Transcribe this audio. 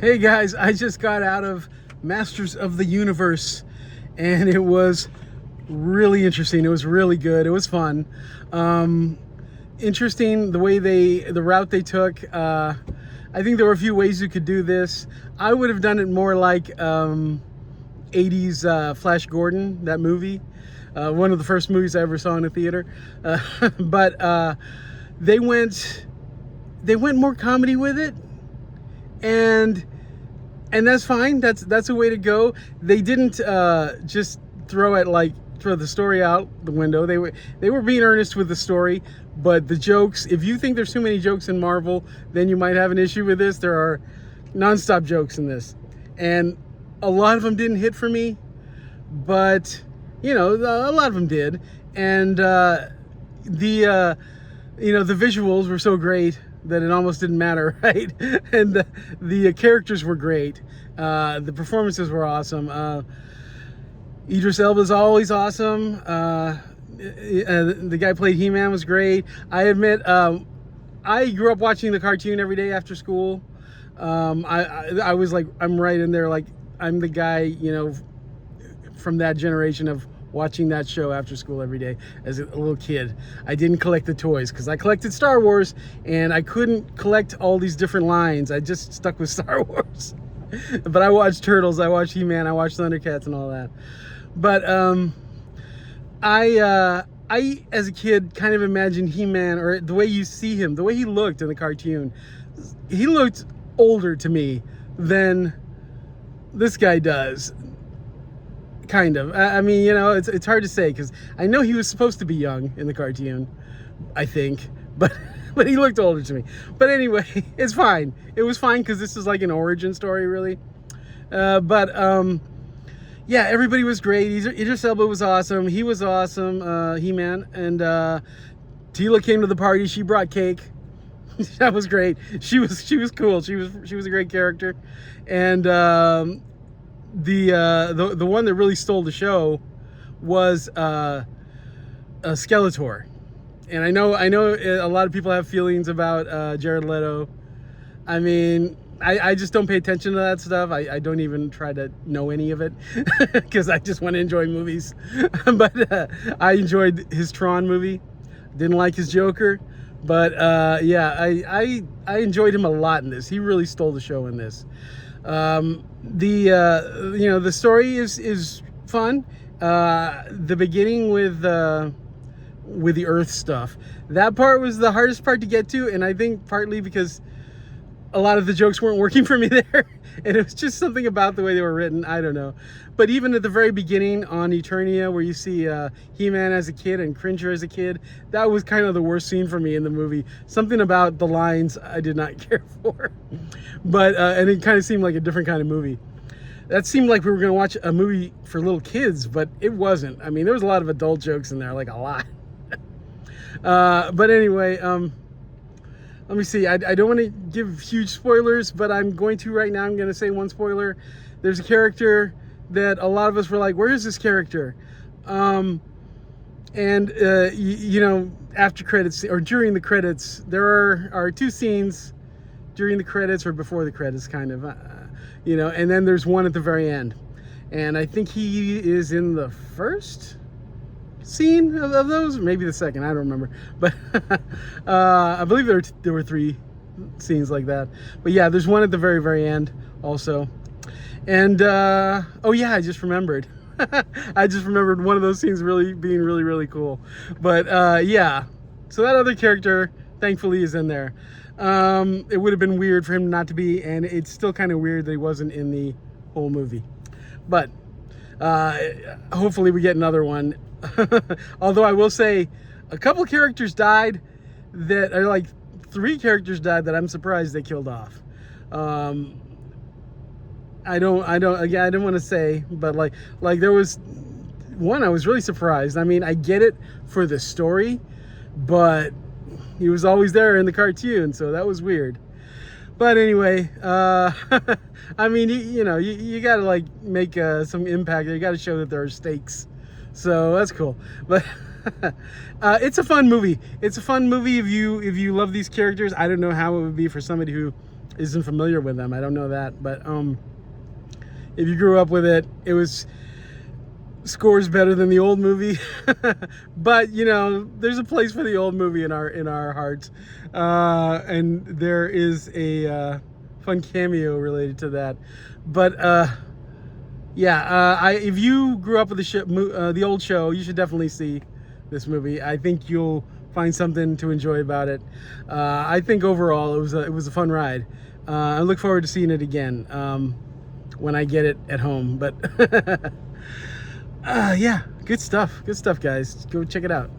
Hey guys, I just got out of Masters of the Universe and it was really interesting. It was really good. It was fun. Interesting the way the route they took. I think there were a few ways you could do this. I would have done it more like 80s Flash Gordon, that movie. One of the first movies I ever saw in a theater. But they went more comedy with it. And that's fine. That's a way to go. They didn't just throw the story out the window. They were being earnest with the story, but the jokes, if you think there's too many jokes in Marvel, then you might have an issue with this. There are nonstop jokes in this, and a lot of them didn't hit for me, but a lot of them did. And the visuals were so great that it almost didn't matter, right? And the characters were great. The performances were awesome. Idris Elba is always awesome. The guy who played He-Man was great. I admit, I grew up watching the cartoon every day after school. I was like, I'm right in there. Like, I'm the guy, from that generation of watching that show after school every day as a little kid. I didn't collect the toys because I collected Star Wars and I couldn't collect all these different lines. I just stuck with Star Wars. But I watched Turtles, I watched He-Man, I watched Thundercats and all that. But I as a kid kind of imagined He-Man, or the way you see him, the way he looked in the cartoon, he looked older to me than this guy does. Kind of. I mean, it's hard to say because I know he was supposed to be young in the cartoon, I think, but he looked older to me. But anyway, it's fine. It was fine because this is like an origin story, really. Yeah, everybody was great. Idris Elba was awesome. He was awesome, He-Man. And Tila came to the party. She brought cake. That was great. She was cool. She was a great character. And the one that really stole the show was Skeletor. And I know a lot of people have feelings about Jared Leto. I mean, I just don't pay attention to that stuff. I don't even try to know any of it because I just want to enjoy movies. But I enjoyed his Tron movie. Didn't like his Joker. But yeah, I enjoyed him a lot in this. He really stole the show in this. The story is fun. The beginning with the Earth stuff, that part was the hardest part to get to, and I think partly because a lot of the jokes weren't working for me there, and it was just something about the way they were written. I don't know. But even at the very beginning on Eternia, where you see He-Man as a kid and Cringer as a kid, that was kind of the worst scene for me in the movie. Something about the lines I did not care for. But and it kind of seemed like a different kind of movie. That seemed like we were going to watch a movie for little kids, but it wasn't. I mean, there was a lot of adult jokes in there, like a lot. But anyway, let me see. I don't want to give huge spoilers, but I'm going to right now. I'm going to say one spoiler. There's a character that a lot of us were like, where is this character? And after credits or during the credits, there are two scenes during the credits or before the credits, kind of, and then there's one at the very end. And I think he is in the first scene of those, maybe the second, I don't remember. But I believe there were three scenes like that. But yeah, there's one at the very, very end also. And oh yeah, I just remembered. I just remembered one of those scenes really being really, really cool. But yeah, so that other character thankfully is in there. It would have been weird for him not to be, and it's still kind of weird that he wasn't in the whole movie. But hopefully we get another one. Although I will say a couple characters died that are like 3 characters died that I'm surprised they killed off. I don't want to say, but like there was one I was really surprised. I mean, I get it for the story, but he was always there in the cartoon, so that was weird. But anyway, I mean, you gotta like make some impact. You gotta show that there are stakes. So that's cool. But it's a fun movie. It's a fun movie if you love these characters. I don't know how it would be for somebody who isn't familiar with them. I don't know that, but if you grew up with it, it was scores better than the old movie. But you know, there's a place for the old movie in our hearts, and there is a fun cameo related to that. But yeah, if you grew up with the old show, you should definitely see this movie. I think you'll find something to enjoy about it. I think overall it was a fun ride. I look forward to seeing it again when I get it at home. But yeah, good stuff, guys. Go check it out.